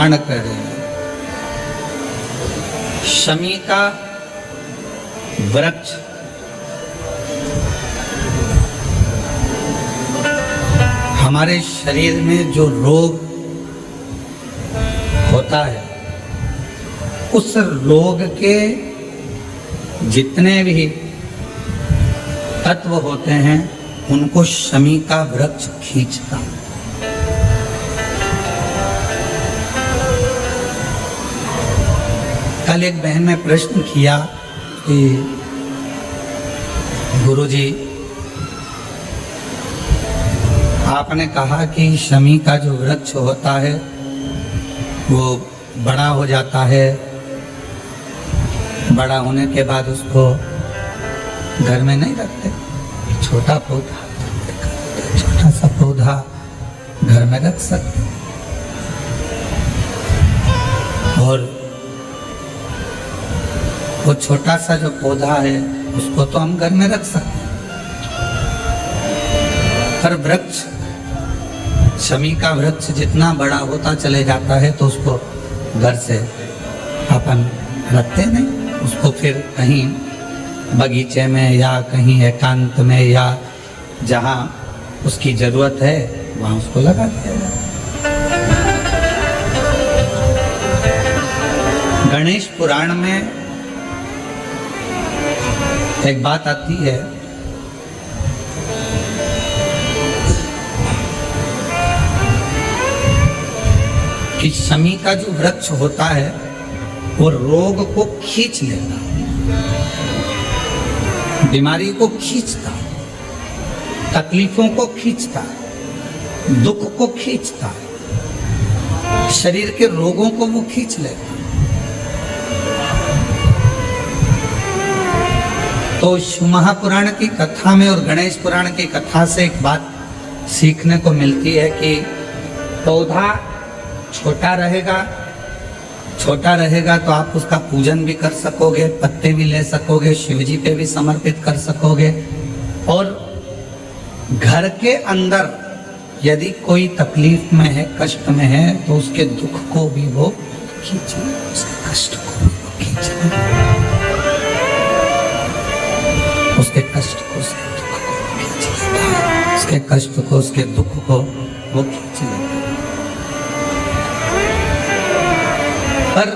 कर रहे हैं। शमी का वृक्ष हमारे शरीर में जो रोग होता है, उस रोग के जितने भी तत्व होते हैं उनको शमी का वृक्ष खींचता है। कल एक बहन ने प्रश्न किया कि गुरुजी, आपने कहा कि शमी का जो वृक्ष होता है वो बड़ा हो जाता है, बड़ा होने के बाद उसको घर में नहीं रखते, छोटा पौधा, छोटा सा पौधा घर में रख सकते, और वो छोटा सा जो पौधा है उसको तो हम घर में रख सकते हैं, पर वृक्ष, शमी का वृक्ष जितना बड़ा होता चले जाता है तो उसको घर से अपन रखते नहीं, उसको फिर कहीं बगीचे में या कहीं एकांत में या जहाँ उसकी जरूरत है वहाँ उसको लगा दिया जाता। गणेश पुराण में एक बात आती है कि शमी का जो वृक्ष होता है वो रोग को खींच लेता, बीमारी को खींचता, तकलीफों को खींचता, दुख को खींचता, शरीर के रोगों को वो खींच लेता। तो शिव महापुराण की कथा में और गणेश पुराण की कथा से एक बात सीखने को मिलती है कि पौधा छोटा रहेगा तो आप उसका पूजन भी कर सकोगे, पत्ते भी ले सकोगे, शिव जी पे भी समर्पित कर सकोगे, और घर के अंदर यदि कोई तकलीफ में है, कष्ट में है, तो उसके दुख को भी वो खींच ले, उसके कष्ट को भी वो खींच ले, उसके कष्ट को, उसके दुख को खींच लेता है, उसके कष्ट को, उसके दुख को वो खींच लेता है। पर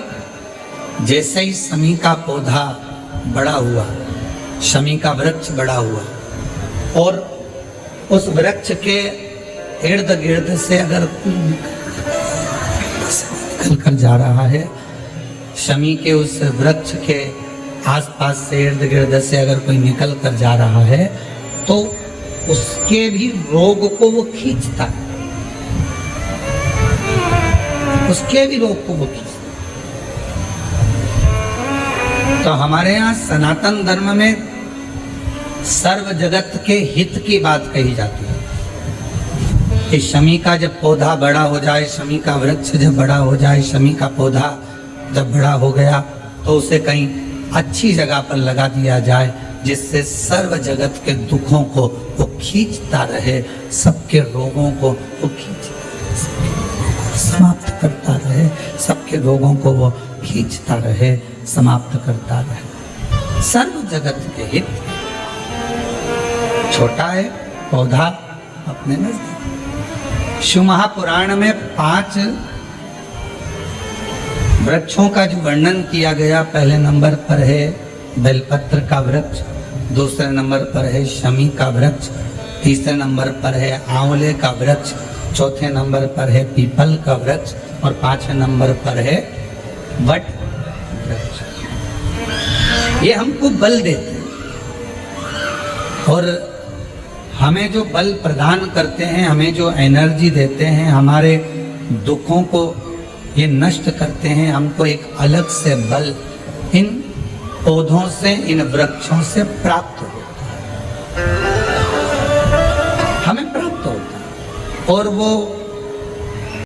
जैसे ही शमी का पौधा बड़ा हुआ, शमी का वृक्ष बड़ा हुआ, और उस वृक्ष के इर्द गिर्द से अगर निकल कर जा रहा है, शमी के उस वृक्ष के आसपास से, इर्द गिर्द से अगर कोई निकल कर जा रहा है तो उसके भी रोग को वो खींचता है, उसके भी रोग को वो खींचता है। तो हमारे यहाँ सनातन धर्म में सर्व जगत के हित की बात कही जाती है कि शमी का जब पौधा बड़ा हो जाए, शमी का वृक्ष जब बड़ा हो जाए, शमी का पौधा जब बड़ा हो गया तो उसे कहीं अच्छी जगह पर लगा दिया जाए, जिससे सर्व जगत के दुखों को वो खींचता रहे, सबके रोगों को वो समाप्त करता रहे, सबके रोगों को वो खींचता रहे, समाप्त करता रहे। सर्व जगत के हित। छोटा है पौधा अपने नजदीक। शिव महापुराण में 5 वृक्षों का जो वर्णन किया गया, पहले नंबर पर है बेलपत्र का वृक्ष, दूसरे नंबर पर है शमी का वृक्ष, तीसरे नंबर पर है आंवले का वृक्ष, चौथे नंबर पर है पीपल का वृक्ष, और 5वें नंबर पर है वट वृक्ष। ये हमको बल देते हैं और हमें जो बल प्रदान करते हैं, हमें जो एनर्जी देते हैं, हमारे दुखों को ये नष्ट करते हैं, हमको एक अलग से बल इन पौधों से, इन वृक्षों से प्राप्त होता है, हमें प्राप्त होता है। और वो